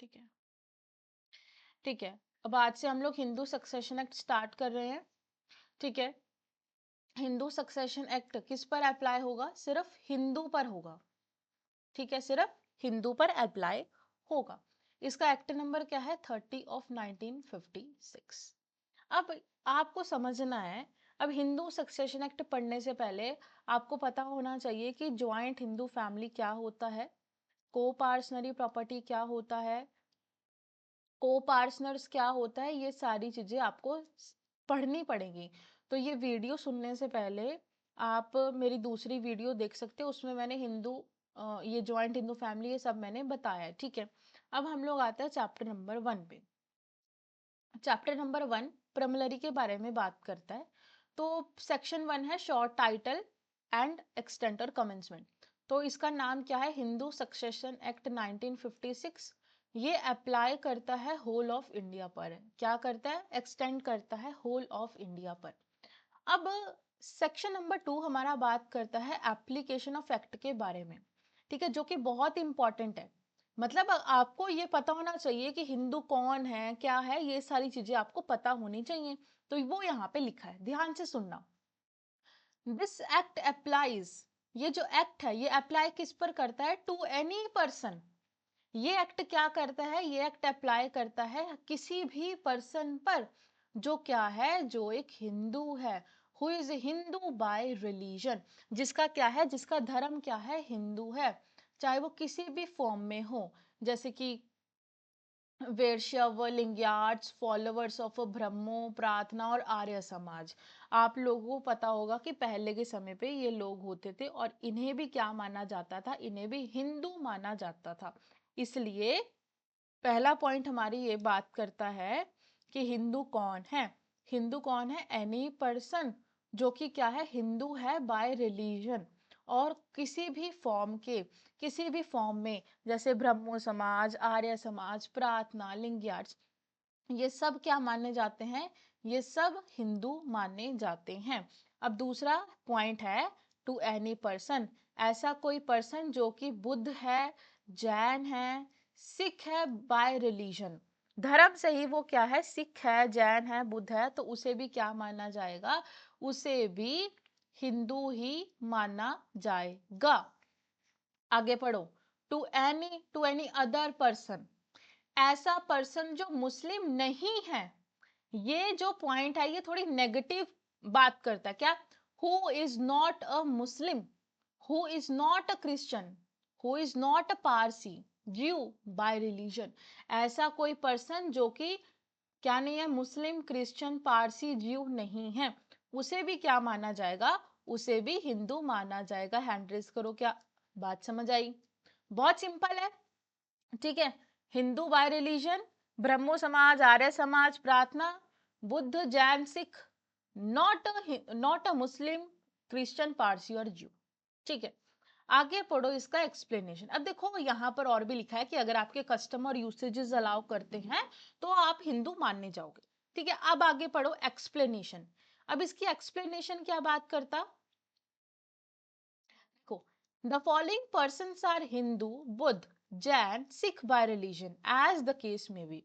ठीक है, ठीक है। अब आज से हम लोग हिंदू सक्सेशन एक्ट स्टार्ट कर रहे हैं। ठीक है, हिंदू सक्सेशन एक्ट किस पर अप्लाई होगा? सिर्फ हिंदू पर होगा। ठीक है, सिर्फ हिंदू पर अप्लाई होगा। इसका एक्ट नंबर क्या है? 30 of 1956। अब आपको समझना है, अब हिंदू सक्सेशन एक्ट पढ़ने से पहले आपको पता होना चाहिए कि ज्वाइंट हिंदू फैमिली क्या होता है, को पार्सनरी प्रॉपर्टी क्या होता है, को पार्टनर्स क्या होता है, ये सारी चीजें आपको पढ़नी पड़ेगी। तो ये वीडियो सुनने से पहले आप मेरी दूसरी वीडियो देख सकते हो, उसमें मैंने ये जॉइंट हिंदू फैमिली ये सब मैंने बताया है। ठीक है, अब हम लोग आते हैं चैप्टर नंबर 1 पे। चैप्टर नंबर 1 प्रमलरी के बारे में बात करता है। तो सेक्शन 1 है शॉर्ट टाइटल एंड एक्सटेंट और कमेंसमेंट। तो इसका नाम क्या है? Hindu succession act 1956। ये अप्लाई करता है होल ऑफ इंडिया पर। क्या करता है? एक्सटेंड करता है होल ऑफ इंडिया पर। अब सेक्शन नंबर 2 हमारा बात करता है एप्लीकेशन ऑफ एक्ट के बारे में। ठीक है, जो कि बहुत इंपॉर्टेंट है। मतलब आपको ये पता होना चाहिए कि हिंदू कौन है, क्या है, ये सारी चीजें आपको पता होनी चाहिए। तो वो यहाँ पे लिखा है, ध्यान से सुनना। दिस एक्ट अप्लाइज, ये जो एक्ट है ये अप्लाई किस पर करता है? To any person. ये एक्ट क्या करता है? ये एक्ट अप्लाई करता है किसी भी पर्सन पर जो क्या है, जो एक हिंदू है, who is Hindu bye religion, जिसका क्या है, जिसका धर्म क्या है, हिंदू है, चाहे वो किसी भी फॉर्म में हो, जैसे कि वैष्णव, लिंगायत्स, फॉलोवर्स ऑफ ब्रह्मो, प्रार्थना और आर्य समाज। आप लोगों को पता होगा कि पहले के समय पे ये लोग होते थे और इन्हें भी क्या माना जाता था? इन्हें भी हिंदू माना जाता था। इसलिए पहला पॉइंट हमारी ये बात करता है कि हिंदू कौन है। हिंदू कौन है? एनी पर्सन जो कि क्या है, हिंदू है बाय रिलीजन, और किसी भी फॉर्म में, जैसे ब्रह्मो समाज, आर्य समाज, प्रार्थना, लिंगायत्स, ये सब क्या माने जाते हैं? ये सब हिंदू माने जाते हैं। अब दूसरा पॉइंट है टू एनी पर्सन, ऐसा कोई पर्सन जो कि बुद्ध है, जैन है, सिख है बाय रिलीजन, धर्म से ही वो क्या है, सिख है, जैन है, बुद्ध है, तो उसे भी क्या माना जाएगा? उसे भी हिंदू ही माना जाएगा। आगे पढ़ो। टू एनी अदर पर्सन, ऐसा पर्सन जो मुस्लिम नहीं है। ये जो पॉइंट है ये थोड़ी नेगेटिव बात करता है। क्या? Who is not a Muslim, who is not a Christian, who is not a Parsi, ज्यू बाय रिलीजन। ऐसा कोई पर्सन जो कि क्या नहीं है, मुस्लिम, क्रिश्चियन, पारसी, ज्यू नहीं है, उसे भी क्या माना जाएगा? उसे भी हिंदू माना जाएगा। हैंड रेज करो। क्या बात समझ आई? बहुत सिंपल है। ठीक है, हिंदू बाय रिलीजन, ब्रह्मो समाज, आर्य समाज, प्रार्थना, Buddha, Jain, Sikh, not a Muslim, Christian, Parsi और ज्यू। ठीक है, आगे पढ़ो इसका एक्सप्लेनेशन। अब देखो यहाँ पर और भी लिखा है कि अगर आपके कस्टमर यूसेजेस अलाउ करते हैं तो आप हिंदू मानने जाओगे। ठीक है, अब आगे पढ़ो एक्सप्लेनेशन। अब इसकी एक्सप्लेनेशन क्या बात करता? देखो, the following persons are Hindu, Buddha, Jain, Sikh by religion as the case may be.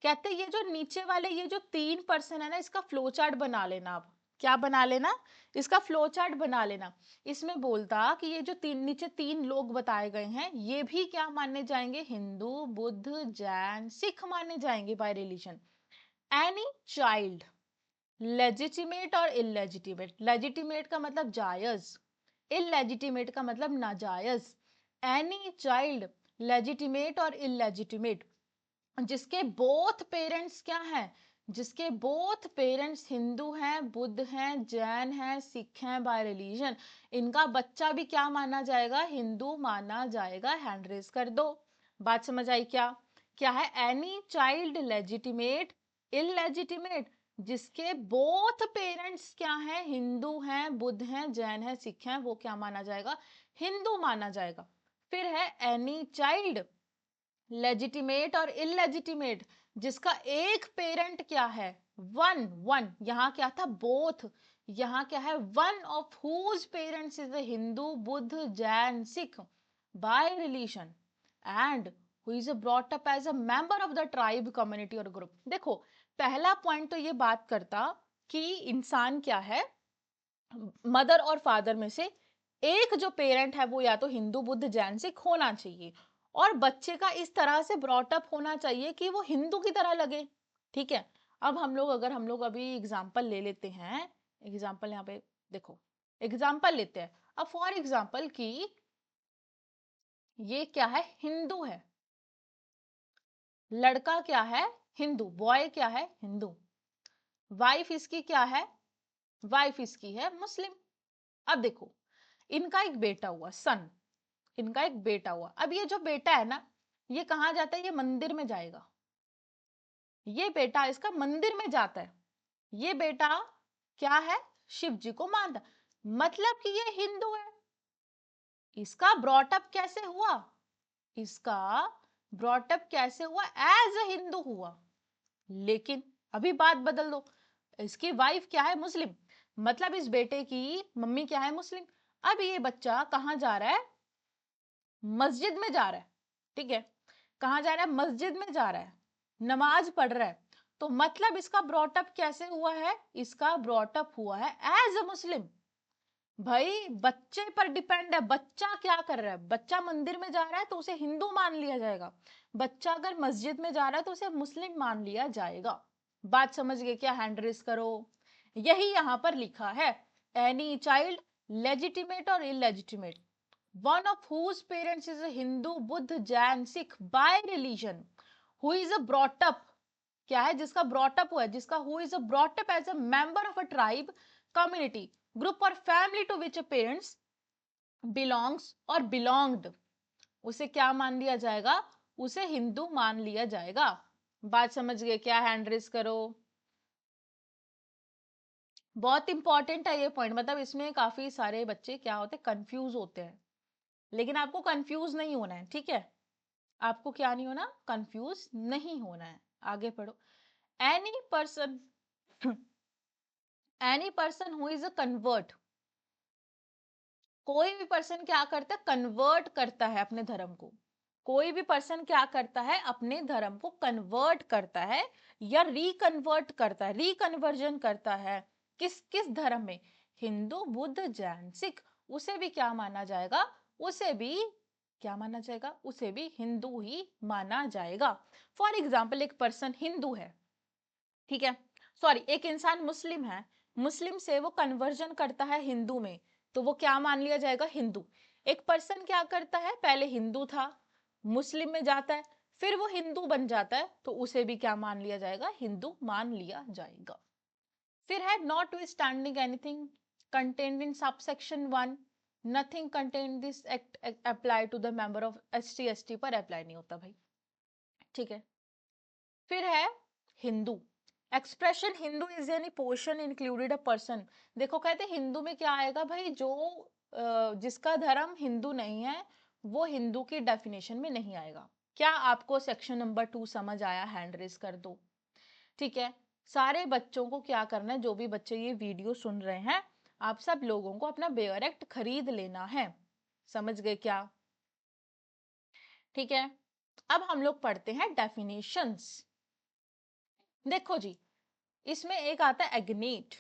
कहते ये जो नीचे वाले ये जो 3 पर्सन है ना, इसका फ्लो चार्ट बना लेना। आप क्या बना लेना? इसका फ्लो चार्ट बना लेना। इसमें बोलता कि ये जो नीचे 3 लोग बताए गए हैं ये भी क्या माने जाएंगे? हिंदू, बुद्ध, जैन, सिख माने जाएंगे bye religion. Any child, legitimate और इलेजिटिमेट, लेजिटिमेट का मतलब जायज, इलेजिटिमेट का मतलब नाजायज। एनी चाइल्ड, लेजिटिमेट और इलेजिटिमेट, जिसके बोथ पेरेंट्स क्या हैं, जिसके बोथ पेरेंट्स हिंदू हैं, बुद्ध हैं, जैन हैं, सिख हैं बाय रिलीजन, इनका बच्चा भी क्या माना जाएगा? हिंदू माना जाएगा। हैंड रेज कर दो। बात समझ आई? क्या क्या है? एनी चाइल्ड लेजिटिमेट, इलेजिटिमेट, जिसके बोथ पेरेंट्स क्या हैं, हिंदू हैं, बुद्ध हैं, जैन हैं, सिख हैं, वो क्या माना जाएगा? हिंदू माना जाएगा। फिर है एनी चाइल्ड लेजिटिमेट और इलेजिटिमेट, जिसका एक पेरेंट क्या है? वन वन, यहाँ क्या था? बोथ। यहाँ क्या है? One of whose parents is Hindu, Buddha, Jain, Sikh by religion, and who is brought up as a member of the tribe community और ग्रुप। देखो पहला पॉइंट तो ये बात करता कि इंसान क्या है, मदर और फादर में से एक जो पेरेंट है वो या तो हिंदू बुद्ध जैन सिख होना चाहिए, और बच्चे का इस तरह से ब्रॉटअप होना चाहिए कि वो हिंदू की तरह लगे। ठीक है, अब हम लोग अभी एग्जाम्पल ले लेते हैं, एग्जाम्पल यहाँ पे देखो, एग्जाम्पल लेते हैं। अब फॉर एग्जाम्पल कि ये क्या है, हिंदू है, लड़का क्या है, हिंदू, बॉय क्या है, हिंदू, वाइफ इसकी क्या है, वाइफ इसकी है मुस्लिम। अब देखो इनका एक बेटा हुआ, सन, इनका एक बेटा हुआ। अब ये जो बेटा है ना, ये कहाँ जाता है, ये मंदिर में जाएगा, ये बेटा इसका मंदिर में जाता है, ये बेटा क्या है, शिव जी को मानता, मतलब कि ये हिंदू है। इसका ब्रॉटअप कैसे हुआ, इसका ब्रॉटअप कैसे हुआ, एज अ हिंदू हुआ। लेकिन अभी बात बदल दो, इसकी वाइफ क्या है, मुस्लिम, मतलब इस बेटे की मम्मी क्या है, मुस्लिम। अब ये बच्चा कहाँ जा रहा है, मस्जिद में जा रहा है। ठीक है, कहाँ जा रहा है, मस्जिद में जा रहा है, नमाज पढ़ रहा है। तो मतलब इसका ब्रॉटअप कैसे हुआ है, इसका ब्रॉटअप हुआ है एज अ मुस्लिम। भाई बच्चे पर डिपेंड है, बच्चा क्या कर रहा है, बच्चा मंदिर में जा रहा है तो उसे हिंदू मान लिया जाएगा, बच्चा अगर मस्जिद में जा रहा है तो उसे मुस्लिम मान लिया जाएगा। बात समझ गए क्या, हैंड रेस करो। यही यहां पर लिखा है, एनी चाइल्ड लेजिटिमेट और illegitimate one of whose parents is a Hindu, Buddha, Jain, Sikh by religion, who is a brought up, क्या है, जिसका brought up हुआ है, जिसका who is a brought up as a member of a tribe, community, group or family to which a parents belongs or belonged, उसे क्या मान लिया जाएगा, उसे हिंदू मान लिया जाएगा। बात समझ गए क्या, हैंड रेस करो। बहुत इंपॉर्टेंट है ये पॉइंट, मतलब इसमें काफी सारे बच्चे क्या होते हैं, कंफ्यूज होते हैं, लेकिन आपको कंफ्यूज नहीं होना है। ठीक है, आपको क्या नहीं होना, कंफ्यूज नहीं होना है। आगे पढ़ो। Any person any person who is a convert, कोई भी पर्सन क्या करता है, कन्वर्ट करता है अपने धर्म को, कोई भी पर्सन क्या करता है, अपने धर्म को कन्वर्ट करता है या रिकन्वर्ट करता है, रिकन्वर्जन करता है, किस किस धर्म में, हिंदू बुद्ध जैन सिख, उसे भी क्या माना जाएगा, उसे भी क्या माना जाएगा, उसे भी हिंदू ही माना जाएगा। फॉर एग्जाम्पल एक पर्सन हिंदू है, ठीक है, सॉरी एक इंसान मुस्लिम है, मुस्लिम से वो कन्वर्जन करता है हिंदू में, तो वो क्या मान लिया जाएगा, हिंदू। एक पर्सन क्या करता है, पहले हिंदू था, मुस्लिम में जाता है, फिर वो हिंदू बन जाता है, तो उसे भी क्या मान लिया जाएगा, हिंदू मान लिया जाएगा। फिर है notwithstanding anything contained in subsection 1, nothing contained this act apply to the member of ST, ST पर अप्लाई नहीं होता भाई। ठीक है, फिर है Hindu, expression Hindu is any portion included a person. देखो कहते हिंदू में क्या आएगा भाई, जो जिसका धर्म हिंदू नहीं है वो हिंदू की डेफिनेशन में नहीं आएगा। क्या आपको सेक्शन नंबर 2 समझ आया, हैंड रेस कर दो। ठीक है, सारे बच्चों को क्या करना है, जो भी बच्चे ये वीडियो सुन रहे हैं, आप सब लोगों को अपना बेयर एक्ट खरीद लेना है। समझ गए क्या, ठीक है। अब हम लोग पढ़ते हैं डेफिनेशंस। देखो जी, इसमें एक आता है एग्नेट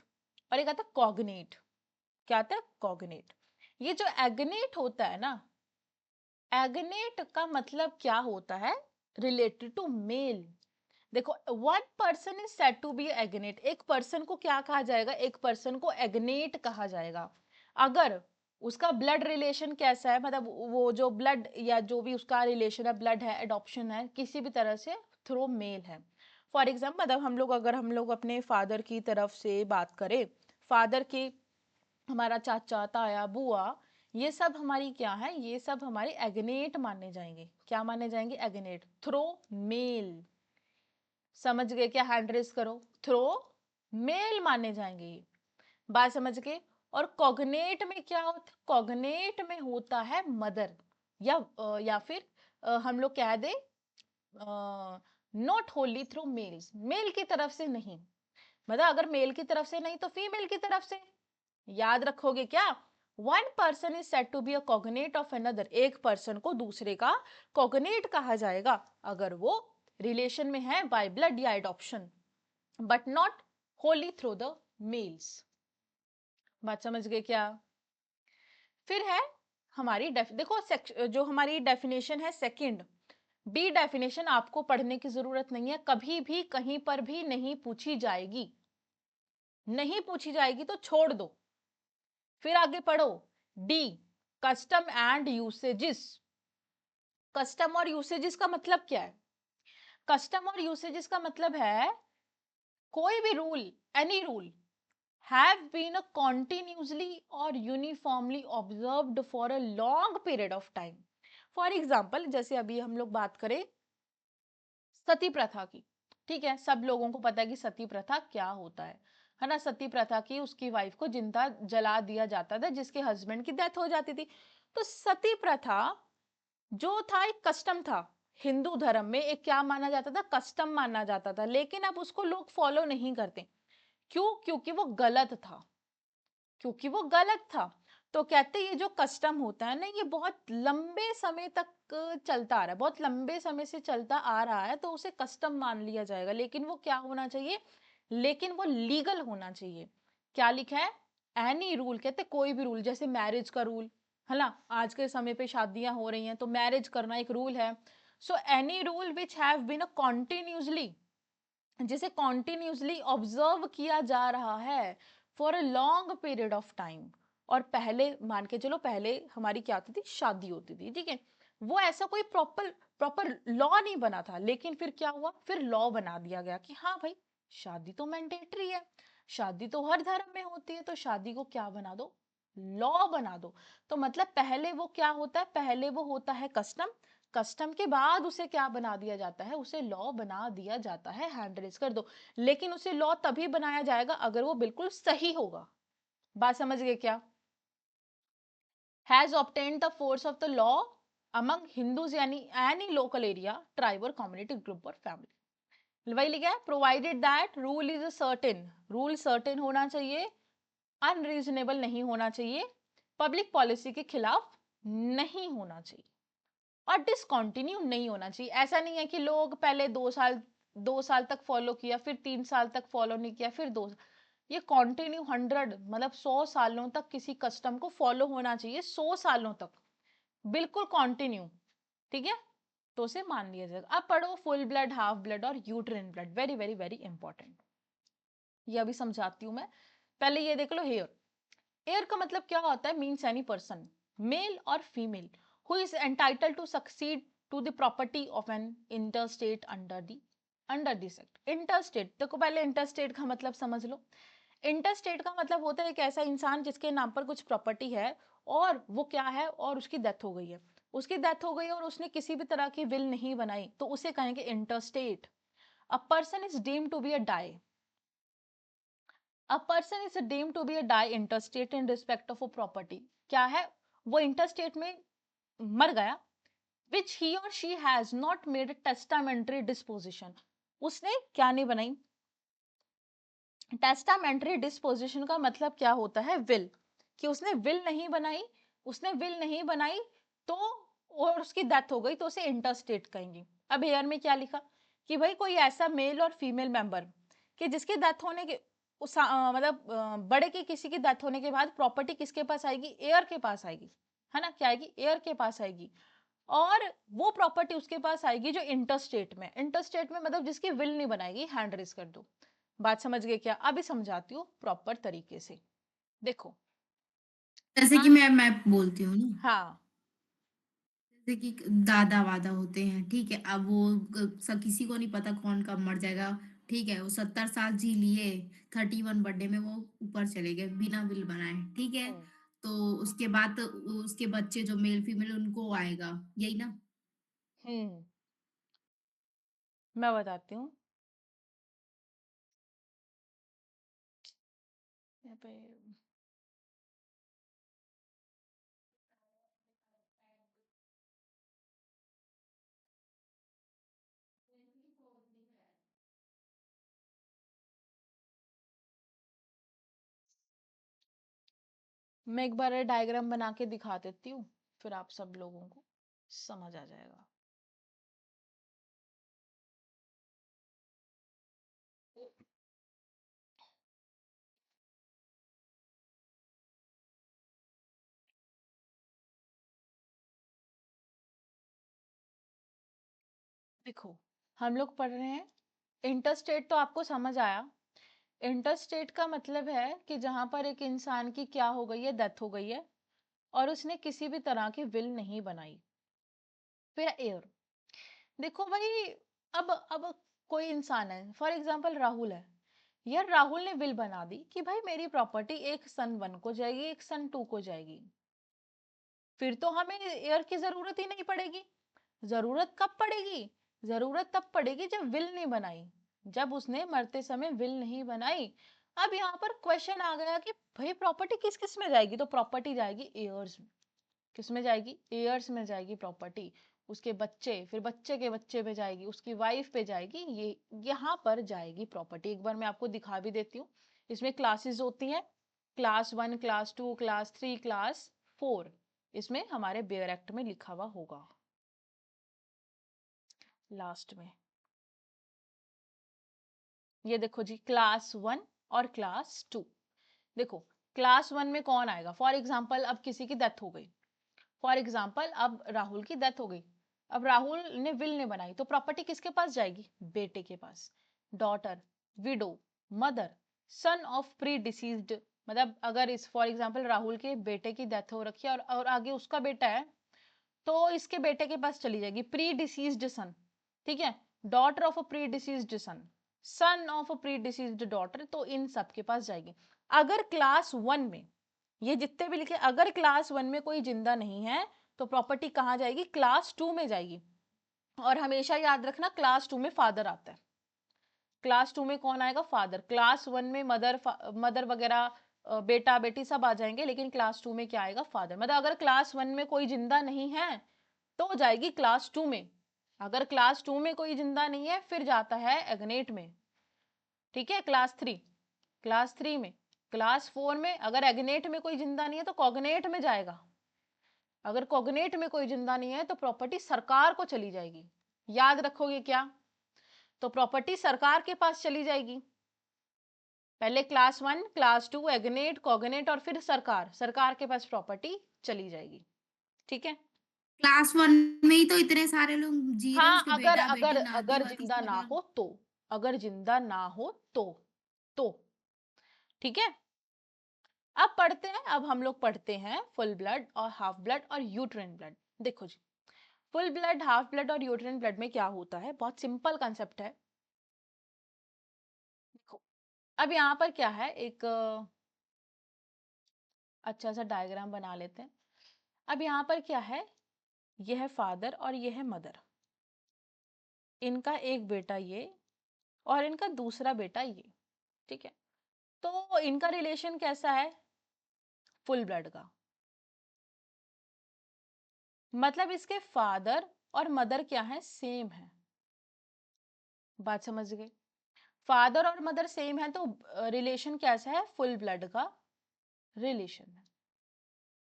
और एक आता है कॉग्नेट। क्या आता है, कॉग्नेट। ये जो एग्नेट होता है ना, एग्नेट का मतलब क्या होता है, रिलेटेड टू मेल। देखो one person is said to be agnate, एक पर्सन को क्या कहा जाएगा, एक पर्सन को एग्नेट कहा जाएगा अगर उसका ब्लड रिलेशन कैसा है, मतलब वो जो ब्लड या जो भी उसका रिलेशन है, ब्लड है, एडॉप्शन है, किसी भी तरह से थ्रू मेल है। फॉर एग्जाम्पल मतलब हम लोग अगर हम लोग अपने फादर की तरफ से बात करें, फादर की, हमारा चाचा ताया बुआ, ये सब हमारी क्या है, ये सब हमारे एग्नेट माने जाएंगे। क्या माने जाएंगे, एग्नेट, थ्रो मेल। समझ गए क्या, हैंड रेस करो। थ्रो मेल माने जाएंगे ये, बात समझ गए। और कॉग्नेट में क्या होता है, कॉग्नेट में होता है मदर, या फिर हम लोग कह दे not wholly through males, male की तरफ से नहीं, मतलब अगर मेल की तरफ से नहीं तो फीमेल की तरफ से। याद रखोगे क्या, one person is said to be a cognate of another, एक पर्सन को दूसरे का कॉग्नेट कहा जाएगा अगर वो रिलेशन में है बाय ब्लड या adoption, but not wholly through the mails. बात समझ गए क्या? फिर है हमारी देखो जो हमारी डेफिनेशन है सेकंड, बी डेफिनेशन आपको पढ़ने की जरूरत नहीं है, कभी भी कहीं पर भी नहीं पूछी जाएगी, नहीं पूछी जाएगी तो छोड़ दो। फिर आगे पढ़ो, D custom and usages. Custom और यूसेजेस का मतलब क्या है? कस्टम और यूसेजेस का मतलब है कोई भी rule, any rule have been continuously or uniformly observed for a long period of time. For example, जैसे अभी हम लोग बात करें सती प्रथा की, ठीक है, सब लोगों को पता है कि सती प्रथा क्या होता है ना। सती प्रथा की उसकी वाइफ को जिंदा जला दिया जाता था जिसके हस्बैंड की डेथ हो जाती थी। तो सती प्रथा जो था एक कस्टम था, हिंदू धर्म में एक क्या माना जाता था, कस्टम माना जाता था, लेकिन अब उसको लोग फॉलो नहीं करते। क्यों? क्योंकि वो गलत था, क्योंकि वो गलत था। तो कहते ये जो कस्टम होता है ना, ये बहुत लंबे समय तक चलता आ रहा है, बहुत लंबे समय से चलता आ रहा है, तो उसे कस्टम मान लिया जाएगा। लेकिन वो क्या होना चाहिए? लेकिन वो लीगल होना चाहिए। क्या लिखा है? एनी रूल, कहते कोई भी रूल, जैसे मैरिज का रूल है ना, आज के समय पे शादियां हो रही हैं तो मैरिज करना एक रूल है। So any rule which have been a continuously, जिसे कॉन्टिन्यूसली ऑब्जर्व किया जा रहा है for a long period of time. और पहले मान के चलो, पहले हमारी क्या होती थी, शादी होती थी, ठीक है, वो ऐसा कोई प्रॉपर प्रॉपर लॉ नहीं बना था, लेकिन फिर क्या हुआ, फिर लॉ बना दिया गया कि हाँ भाई शादी तो मैंडेटरी है, शादी तो हर धर्म में होती है, तो शादी को क्या बना दो, लॉ बना दो। तो मतलब पहले वो क्या होता है, पहले वो होता है कस्टम, कस्टम के बाद उसे क्या बना दिया जाता है, उसे लॉ बना दिया जाता है, हैंड रेज कर दो। लेकिन उसे लॉ तभी बनाया जाएगा अगर वो बिल्कुल सही होगा। बात समझ गए क्या? Has obtained the force of the law among Hindus, यानी एनी लोकल एरिया, ट्राइब और कम्युनिटी ग्रुप और फैमिली। वही लिखा है, provided that rule is a certain, rule certain होना चाहिए, अनरीजनेबल नहीं होना चाहिए, पब्लिक पॉलिसी के खिलाफ नहीं होना चाहिए, और डिसकंटिन्यू नहीं होना चाहिए। ऐसा नहीं है कि लोग पहले 2 साल तक फॉलो किया, फिर 3 साल तक फॉलो नहीं किया, फिर ये कॉन्टिन्यू 100 मतलब 100 सालों तक किसी कस्टम को फॉलो होना चाहिए, 100 सालों तक बिल्कुल कॉन्टिन्यू, ठीक है, तो उसे मान लिया जाएगा। अब पढ़ो फुल ब्लड, हाफ ब्लड और uterine blood, very very very important, ये अभी समझाती हूँ मैं। पहले ये देख लो, हेयर, हेयर का मतलब क्या होता है, मीन्स एनी पर्सन, मेल और female, who is entitle to succeed to the property of an interstate under this act. Interstate, देखो पहले इंटरस्टेट का मतलब समझ लो। इंटरस्टेट का मतलब होता है एक ऐसा इंसान जिसके नाम पर कुछ प्रॉपर्टी है, और वो क्या है, और उसकी डेथ हो गई है, उसकी डेथ हो गई है और उसने किसी भी तरह की विल नहीं बनाई, तो उसे कहेंगे interstate. A person is deemed to be a die, a person is deemed to be a die interstate in respect of a property, क्या है, वो इंटरस्टेट में मर गया, विच ही और she has not made testamentary disposition, उसने क्या नहीं बनाई, टेस्टामेंट्री डिस्पोजिशन का मतलब क्या होता है, विल, कि उसने विल नहीं बनाई, उसने विल नहीं बनाई, तो और उसकी डेथ हो गई, तो उसे इंटरस्टेट कहेंगे। अब हेयर में क्या लिखा कि भाई कोई ऐसा मेल और फीमेल मेंबर कि जिसकी डेथ होने के मतलब बड़े की किसी की डेथ होने के बाद प्रॉपर्टी किसके पास आएगी, एयर के पास आएगी, है ना, क्या आएगी, एयर के पास आएगी, और वो प्रॉपर्टी उसके पास आएगी जो इंटरस्टेट में, इंटरस्टेट में मतलब जिसकी विल नहीं बनाएगी, हैंड रेज कर दो। बात समझ गए क्या? अभी समझाती हूँ प्रॉपर तरीके से, देखो। जैसे कि हाँ, मैं बोलती हूँ ना, हाँ, जैसे कि दादा वादा होते हैं, ठीक है, अब वो सब किसी को नहीं पता कौन कब मर जाएगा, ठीक है, वो 70 साल जी लिए, 31 बर्थडे में वो ऊपर चले गए बिना विल बनाए, ठीक है, हम्म, तो उसके बाद तो उसके बच्चे जो मेल फीमेल उनको आएगा, यही ना। हम्म, मैं बताती हूँ। यहाँ पे मैं एक बार डायग्राम बना के दिखा देती हूँ, फिर आप सब लोगों को समझ आ जाएगा। देखो, हम लोग पढ़ रहे हैं इंटरस्टेट, तो आपको समझ आया। इंटरस्टेट का मतलब है कि जहां पर एक इंसान की क्या हो गई है, डेथ हो गई है, और उसने किसी भी तरह की विल नहीं बनाई। फिर एयर, देखो भाई, अब कोई इंसान है, फॉर एग्जांपल राहुल है, यार राहुल ने विल बना दी कि भाई मेरी प्रॉपर्टी एक सन 1 को जाएगी, एक सन 2 को जाएगी, फिर तो हमें एयर की जरूरत ही नहीं पड़ेगी। जरूरत कब पड़ेगी? जरूरत तब पड़ेगी जब विल नहीं बनाई, जब उसने मरते समय विल नहीं बनाई। अब यहाँ पर क्वेश्चन आ गया कि भाई प्रॉपर्टी किस किस में जाएगी, तो प्रॉपर्टी जाएगी एयर्स में। किस में जाएगी? एयर्स में जाएगी प्रॉपर्टी। उसके बच्चे, फिर बच्चे के बच्चे पे जाएगी, उसकी वाइफ पे जाएगी, ये यहाँ पर जाएगी प्रॉपर्टी। एक बार मैं आपको दिखा भी देती हूँ। इसमें क्लासेस होती हैं, क्लास 1, क्लास 2, क्लास 3, क्लास 4। इसमें हमारे बेयर एक्ट में लिखा हुआ होगा लास्ट में। ये देखो जी, क्लास 1 और क्लास 2। देखो, क्लास 1 में कौन आएगा? फॉर एग्जाम्पल अब किसी की डेथ हो गई, फॉर एग्जाम्पल अब राहुल की डेथ हो गई, अब राहुल ने विल ने बनाई, तो प्रॉपर्टी किसके पास जाएगी? बेटे के पास। Daughter, widow, mother, son of pre deceased, मतलब अगर इस फॉर एग्जाम्पल राहुल के बेटे की डेथ हो रखी है और आगे उसका बेटा है, तो इसके बेटे के पास चली जाएगी प्री डिसीज्ड सन। ठीक है, daughter of a pre deceased son, son of a pre deceased daughter, तो इन सब के पास जाएगी। अगर क्लास 1 में, ये जितने भी लिखे, अगर क्लास 1 में कोई जिंदा नहीं है, तो प्रॉपर्टी कहाँ जाएगी? क्लास 2 में जाएगी। और हमेशा याद रखना, क्लास 2 में फादर आता है। क्लास 2 में कौन आएगा? फादर। क्लास 1 में मदर, मदर वगैरह, बेटा बेटी सब आ जाएंगे, लेकिन क्लास 2 में क्या आएगा? फादर। मतलब अगर क्लास 1 में कोई जिंदा नहीं है तो जाएगी क्लास 2 में। अगर क्लास 2 में कोई जिंदा नहीं है, फिर जाता है एग्नेट में। ठीक है, क्लास 3, क्लास 3 में, क्लास 4 में अगर एग्नेट में कोई जिंदा नहीं है तो कॉग्नेट में जाएगा। अगर कॉग्नेट में कोई जिंदा नहीं है तो प्रॉपर्टी सरकार को चली जाएगी। याद रखोगे क्या? तो प्रॉपर्टी सरकार के पास चली जाएगी। पहले क्लास 1, क्लास 2, एग्नेट, कॉग्नेट, और फिर सरकार, सरकार के पास प्रॉपर्टी चली जाएगी। ठीक है। क्लास 1 में ही तो इतने सारे लोग जी रहे हैं, हाँ, उसके अगर अगर बेटा-बेटी, अगर नाती-वाती जिंदा सब ना हैं। हो तो, अगर जिंदा ना हो तो ठीक है। अब पढ़ते हैं, अब हम लोग पढ़ते हैं फुल ब्लड और हाफ ब्लड और यूट्राइन ब्लड। देखो जी, फुल ब्लड, हाफ ब्लड और यूट्राइन ब्लड में क्या होता है? बहुत सिंपल कंसेप्ट है। देखो, अब यहाँ पर क्या है, एक अच्छा सा डायग्राम बना लेते हैं। अब यहाँ पर क्या है, यह है फादर और यह है मदर, इनका एक बेटा ये, और इनका दूसरा बेटा ये। ठीक है, तो इनका रिलेशन कैसा है? फुल ब्लड का। मतलब इसके फादर और मदर क्या है? सेम है। बात समझ गए? फादर और मदर सेम है, तो रिलेशन कैसा है? फुल ब्लड का रिलेशन है।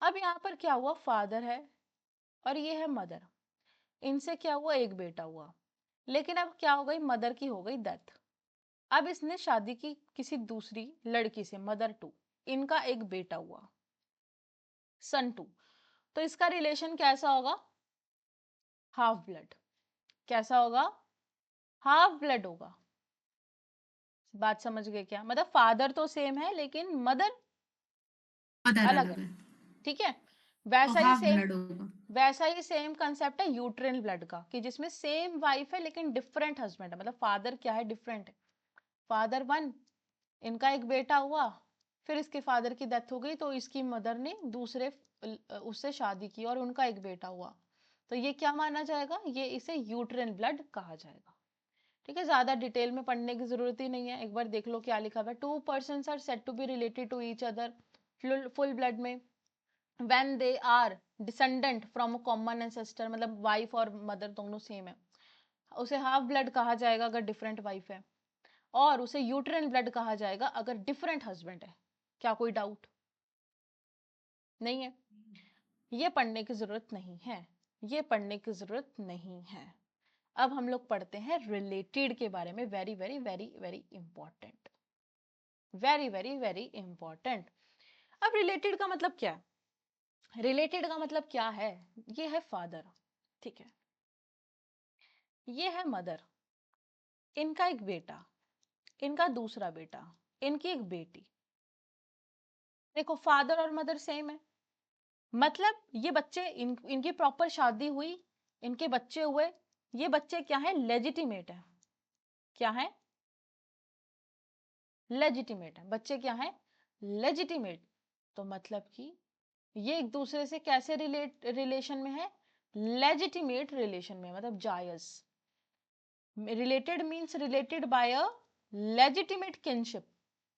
अब यहाँ पर क्या हुआ, फादर है और ये है मदर, इनसे क्या हुआ? एक बेटा हुआ। लेकिन अब क्या हो गई? मदर की हो गई डेथ। अब इसने शादी की किसी दूसरी लड़की से, मदर 2, इनका एक बेटा हुआ, सन 2। तो इसका रिलेशन कैसा होगा? Half blood. कैसा होगा? हाफ ब्लड होगा। बात समझ गए क्या? मतलब फादर तो सेम है लेकिन मदर मदर अलग है। अलग है। ठीक है, और वैसा ही हाफ सेम, ब्लड होगा। वैसा ही सेम कंसेप्ट है यूट्रिन ब्लड का, कि जिसमें सेम वाइफ है लेकिन डिफरेंट हस्बैंड है। मतलब फादर क्या है? डिफरेंट है। फादर 1, इनका एक बेटा हुआ, फिर इसके फादर की डेथ हो गई, तो इसकी मदर ने दूसरे उससे शादी की और उनका एक बेटा हुआ। तो ये क्या माना जाएगा? ये इसे यूट्रिन ब्लड कहा जाएगा। ठीक है, ज्यादा डिटेल में पढ़ने की जरूरत ही नहीं है, एक बार देख लो क्या लिखा हुआ है। 2 persons are said to be related to each other full blood में when they are descendant from a common ancestor, मतलब वाइफ और मदर दोनों सेम है, उसे हाफ ब्लड कहा जाएगा अगर डिफरेंट वाइफ है, और उसे यूट्रिन ब्लड कहा जाएगा अगर डिफरेंट हस्बैंड है। क्या कोई डाउट? नहीं है। ये पढ़ने की जरूरत नहीं है, ये पढ़ने की जरूरत नहीं है। अब हम लोग पढ़ते हैं रिलेटेड के बारे में। Very very very very important, very very very important. अब रिलेटेड का मतलब क्या है? रिलेटेड का मतलब क्या है? ये है फादर, ठीक है, ये है मदर, इनका एक बेटा, इनका दूसरा बेटा, इनकी एक बेटी। देखो फादर और मदर सेम है, मतलब ये बच्चे इनकी प्रॉपर शादी हुई, इनके बच्चे हुए, ये बच्चे क्या है? लेजिटिमेट है। क्या है? लेजिटिमेट है। बच्चे क्या है? लेजिटिमेट। तो मतलब कि ये एक दूसरे से कैसे रिलेशन में है? लेजिटिमेट रिलेशन में, मतलब जायज। Related means related by a legitimate kinship.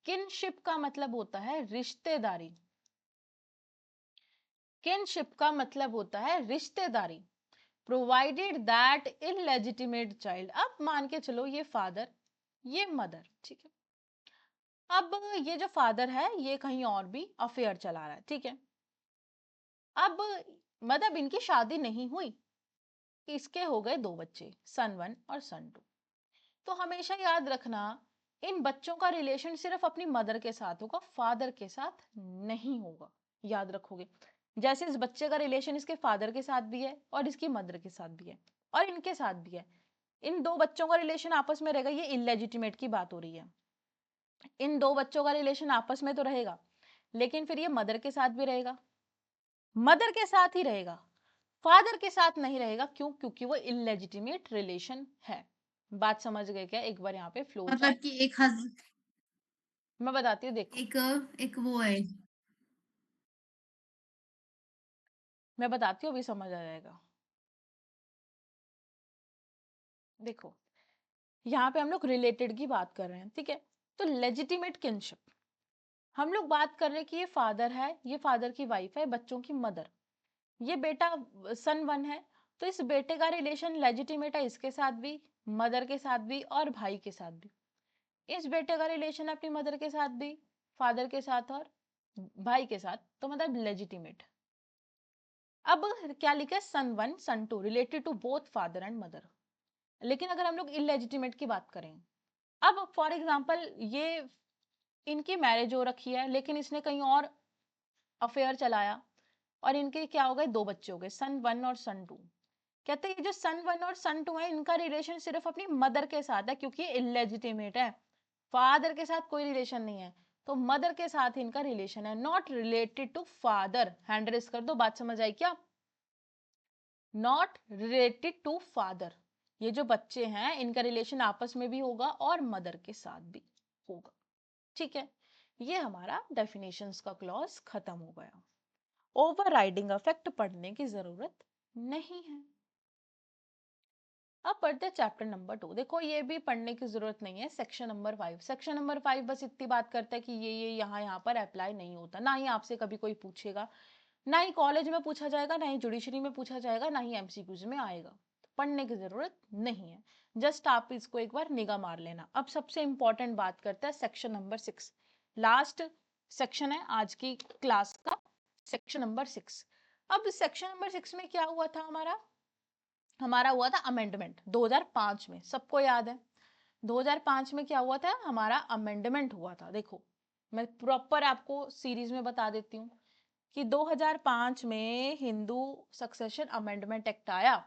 Kinship का मतलब होता है रिश्तेदारी। किनशिप का मतलब होता है रिश्तेदारी। प्रोवाइडेड दैट इनलेजिटिमेट चाइल्ड, अब मान के चलो ये फादर, ये मदर, ठीक है। अब ये जो फादर है ये कहीं और भी अफेयर चला रहा है, ठीक है। अब मतलब इनकी शादी नहीं हुई, इसके हो गए दो बच्चे, सन 1 और सन 2। तो हमेशा याद रखना, इन बच्चों का रिलेशन सिर्फ अपनी मदर के साथ होगा, फादर के साथ नहीं होगा। याद रखोगे, जैसे इस बच्चे का रिलेशन इसके फादर के साथ भी है और इसकी मदर के साथ भी है और इनके साथ भी है। इन दो बच्चों का रिलेशन आपस में रहेगा, ये इलेजिटिमेट की बात हो रही है। इन दो बच्चों का रिलेशन आपस में तो रहेगा, लेकिन फिर ये मदर के साथ भी रहेगा, मदर के साथ ही रहेगा, फादर के साथ नहीं रहेगा। क्यों? क्योंकि वो इलेजिटिमेट रिलेशन है। बात समझ गए क्या? एक बार यहाँ पे फ्लो मतलब चार्ट कि एक हज मैं बताती हूँ, देखो। एक एक वो है। मैं बताती हूँ, अभी समझ आ जाएगा। देखो, यहाँ पे हम लोग रिलेटेड की बात कर रहे हैं, ठीक है। तो लेजिटिमेट किनशिप, हम लोग बात कर रहे हैं कि ये फादर है, ये फादर की वाइफ है, बच्चों की मदर, ये बेटा सन 1 है। तो इस बेटे का रिलेशन लेजिटिमेट है इसके साथ भी, मदर के साथ भी और भाई के साथ भी। इस बेटे का रिलेशन अपनी मदर के साथ भी, फादर के साथ और भाई के साथ, तो मतलब लेजिटिमेट। अब क्या लिखा है? Son 1 son 2 related to both father and mother. लेकिन अगर हम लोग इलेजिटिमेट की बात करें, अब फॉर एग्जाम्पल ये इनकी मैरिज हो रखी है, लेकिन इसने कहीं और अफेयर चलाया और इनके क्या हो गए? दो बच्चे हो गए, सन 1 और सन 2। कहते हैं ये जो सन 1 और सन 2 है, इनका रिलेशन सिर्फ अपनी मदर के साथ है, क्योंकि ये इलेजिटिमेट है, फादर के साथ कोई रिलेशन नहीं है। तो मदर के साथ इनका रिलेशन है, not related to father. Hand raise कर दो, बात समझ आई क्या? Not related to father. ये जो बच्चे हैं इनका रिलेशन आपस में भी होगा और मदर के साथ भी होगा, ठीक है। ये हमारा डेफिनेशंस का क्लॉज खत्म हो गया। ओवरराइडिंग इफेक्ट पढ़ने की जरूरत नहीं है। अब पढ़ते हैं चैप्टर नंबर 2। देखो ये भी पढ़ने की जरूरत नहीं है। सेक्शन नंबर 5, सेक्शन नंबर 5 बस इतनी बात करता है कि ये यहाँ पर अप्लाई नहीं होता, ना ही आपसे कभी कोई पूछेगा, ना ही कॉलेज में पूछा जाएगा, ना ही जुडिशरी में पूछा जाएगा, ना ही एमसीक्यूज में आएगा। पढ़ने की जरूरत नहीं है, जस्ट आप इसको एक बार निगाह मार लेना। अब सबसे इंपॉर्टेंट बात करते हैं सेक्शन नंबर 6, लास्ट सेक्शन है आज की क्लास का, सेक्शन नंबर 6। अब सेक्शन नंबर 6 में क्या हुआ था? हमारा हुआ था अमेंडमेंट 2005 में, सबको याद है। 2005 में क्या हुआ था? हमारा अमेंडमेंट हुआ था। देखो मैं प्रॉपर आपको सीरीज में बता देती हूँ कि 2005 में हिंदू सक्सेशन अमेंडमेंट एक्ट आया,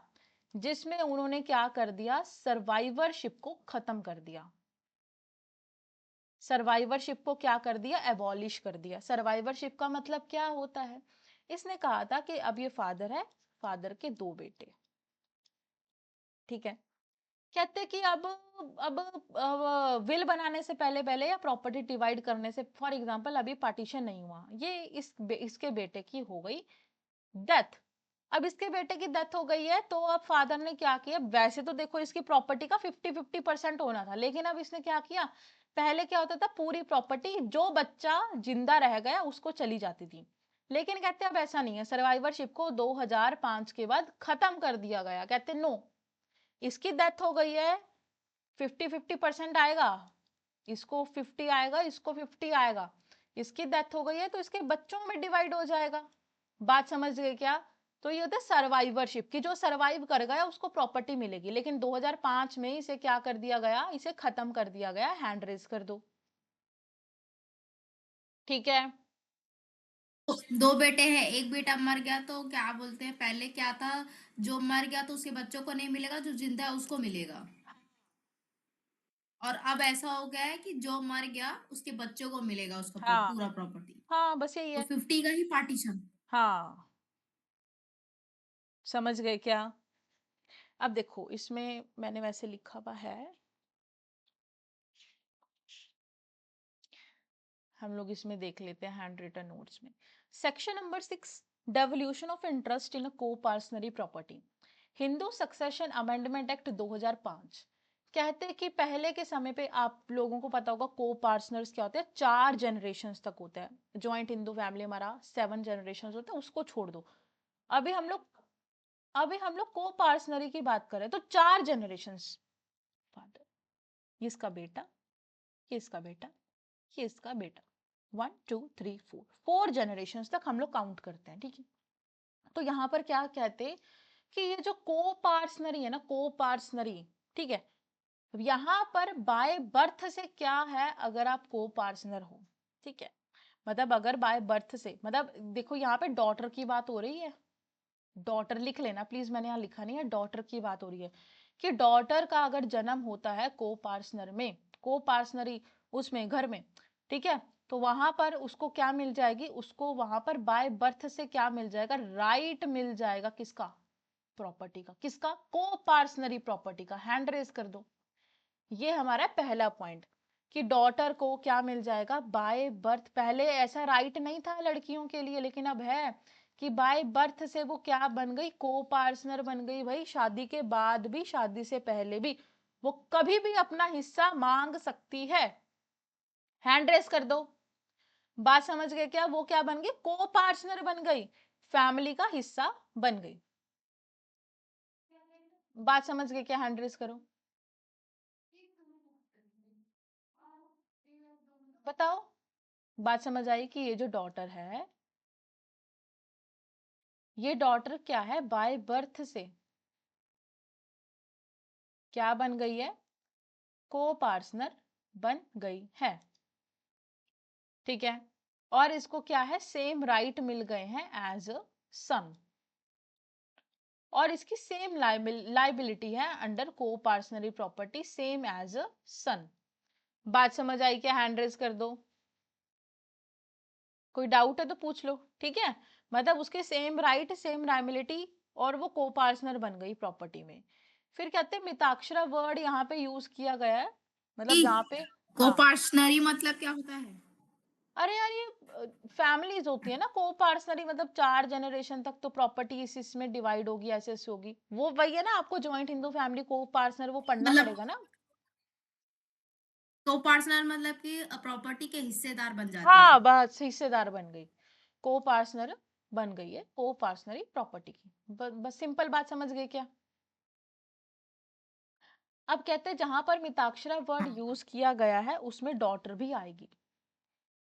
जिसमें उन्होंने क्या कर दिया? सर्वाइवरशिप को खत्म कर दिया। सर्वाइवरशिप को क्या कर दिया? एबॉलिश कर दिया। सर्वाइवरशिप का मतलब क्या होता है? इसने कहा था कि अब ये फादर है, फादर के दो बेटे, ठीक है। कहते कि अब विल बनाने से पहले पहले या प्रॉपर्टी डिवाइड करने से, फॉर एग्जांपल अभी पार्टीशन नहीं हुआ, ये इसके बेटे की हो गई डेथ। अब इसके बेटे की डेथ हो गई है, तो अब फादर ने क्या किया? वैसे तो देखो इसकी प्रॉपर्टी का 50-50% होना था, लेकिन अब इसने क्या किया? पहले क्या होता था? पूरी प्रॉपर्टी जो बच्चा जिंदा रह गया उसको चली जाती थी, लेकिन कहते अब ऐसा नहीं है। सर्वाइवरशिप को 2005 के बाद खत्म कर दिया गया। कहते नो, इसकी डेथ हो गई है, 50-50% आएगा, इसको 50 आएगा, इसको 50 आएगा। इसकी डेथ हो गई है तो इसके बच्चों में डिवाइड हो जाएगा। बात समझ गए क्या? तो ये होता है सर्वाइवरशिप, कि जो सर्वाइव कर गया उसको प्रॉपर्टी मिलेगी, लेकिन 2005 में इसे क्या कर दिया गया, इसे खत्म कर दिया गया। हैंड रेज कर दो। ठीक है। तो दो बेटे हैं, एक बेटा मर गया तो क्या बोलते हैं, पहले क्या था, जो मर गया तो उसके बच्चों को नहीं मिलेगा, जो जिंदा है उसको मिलेगा। और अब ऐसा हो गया है कि जो मर गया उसके बच्चों को मिलेगा उसका हाँ पूरा प्रॉपर्टी। हाँ, बस यही तो है। 50 का ही पार्टीशन। हाँ, समझ गए क्या? अब देखो इसमें मैंने वैसे लिखा हुआ है, हम लोग इसमें देख लेते हैं हैंड रिटन नोट्स में। Section number 6, devolution of interest in a coparcenary property. Hindu succession amendment act 2005 कहते हैं कि पहले के समय पे आप लोगों को पता होगा को पार्टनर्स क्या होते हैं, 4 जनरेशन्स तक होता है। जॉइंट हिंदू फैमिली हमारा 7 जनरेशन्स होता है, उसको छोड़ दो। अभी हम लोग अभी हम लोग को पार्सनरी की बात कर रहे हैं, तो 4 जनरेशन्स, फादर, ये इसका बेटा, ये इसका बेटा, ये इसका बेटा, 1 2 3 4, 4 जनरेशन तक हम लोग काउंट करते हैं। ठीक है। तो यहाँ पर क्या कहते हैं कि ये जो को पार्सनरी है ना, को पार्सनरी, ठीक है, यहाँ पर बाय बर्थ से क्या है, अगर आप को पार्सनर हो, ठीक है, मतलब अगर बाय बर्थ से, मतलब देखो यहाँ पे डॉटर की बात हो रही है, डॉटर लिख लेना प्लीज, मैंने यहाँ लिखा नहीं है, डॉटर की बात हो रही है, कि डॉटर का अगर जन्म होता है को पार्सनर में, को पार्सनरी उसमें घर में, ठीक है, तो वहां पर उसको क्या मिल जाएगी, उसको वहां पर बाय बर्थ से क्या मिल जाएगा, राइट मिल जाएगा, किसका, प्रॉपर्टी का, किसका, को पार्सनरी प्रॉपर्टी का। हैंड रेज कर दो। ये हमारा पहला पॉइंट, कि डॉटर को क्या मिल जाएगा, बाय बर्थ। पहले ऐसा राइट नहीं था लड़कियों के लिए, लेकिन अब है कि बाय बर्थ से वो क्या बन गई, को पार्टनर बन गई। भाई शादी के बाद भी, शादी से पहले भी वो कभी भी अपना हिस्सा मांग सकती है। हैंड रेस कर दो। बात समझ गए क्या? वो क्या बन गई, को पार्टनर बन गई, फैमिली का हिस्सा बन गई। बात समझ गए क्या? हैंड रेस करो। बताओ। बात समझ आई कि ये जो डॉटर है, ये डॉटर क्या है, बाय बर्थ से क्या बन गई है, को पार्टनर बन गई है। ठीक है। और इसको क्या है, सेम राइट मिल गए हैं एज अ सन, और इसकी सेम लाइबिलिटी है अंडर को पार्टनरी प्रॉपर्टी, सेम एज अ सन। बात समझ आई क्या? हैंड रेज कर दो। कोई डाउट है तो पूछ लो। ठीक है, मतलब उसके सेम राइट, सेम लाइबिलिटी, और वो को पार्टनर बन गई प्रॉपर्टी में। फिर कहते हैं मिताक्षरा वर्ड यहाँ पे यूज किया गया है, मतलब जहाँ पे, हाँ, कोपार्शनरी मतलब क्या होता है? अरे यार ये फैमिलीज होती है ना, को पार्सनरी मतलब 4 जनरेशन तक तो प्रॉपर्टी इसमें डिवाइड होगी, ऐसे ऐसे होगी, वो वही है ना, आपको जॉइंट हिंदू फैमिली को पार्सनर वो पढ़ना मतलब पड़ेगा ना। कोपार्शनर मतलब कि प्रॉपर्टी के हिस्सेदार बन जाते हाँ, हैं। बस हिस्सेदार बन गई, को पार्सनर बन गई है, को पार्सनरी प्रॉपर्टी की। बस सिंपल बात समझ गए क्या? अब कहते हैं जहां पर मिताक्षरा वर्ड हाँ। यूज किया गया है उसमें डॉटर भी आएगी।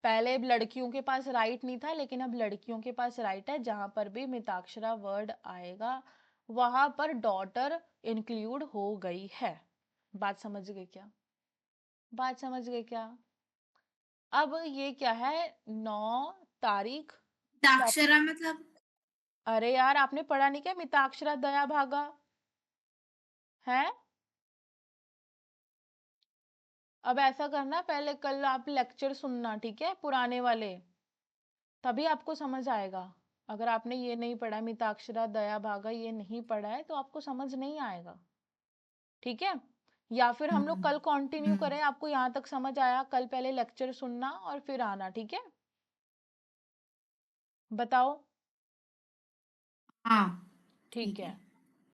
पहले लड़कियों के पास राइट नहीं था, लेकिन अब लड़कियों के पास राइट है। जहां पर भी मिताक्षरा वर्ड आएगा वहां पर डॉटर इंक्लूड हो गई है। बात समझ गए क्या? बात समझ गए क्या? अब ये क्या है, 9 तारीख सब। मिताक्षरा मतलब? अरे यार आपने पढ़ा नहीं क्या, मिताक्षरा दया भागा है। अब ऐसा करना, पहले कल आप लेक्चर सुनना, ठीक है, पुराने वाले, तभी आपको समझ आएगा। अगर आपने ये नहीं पढ़ा, मिताक्षरा दया भागा ये नहीं पढ़ा है, तो आपको समझ नहीं आएगा। ठीक है। या फिर हम लोग हम्म। कल कंटिन्यू हम्म। करें, आपको यहाँ तक समझ आया, कल पहले लेक्चर सुनना और फिर आना, ठीक है। बताओ। हाँ, ठीक ठीक है। है।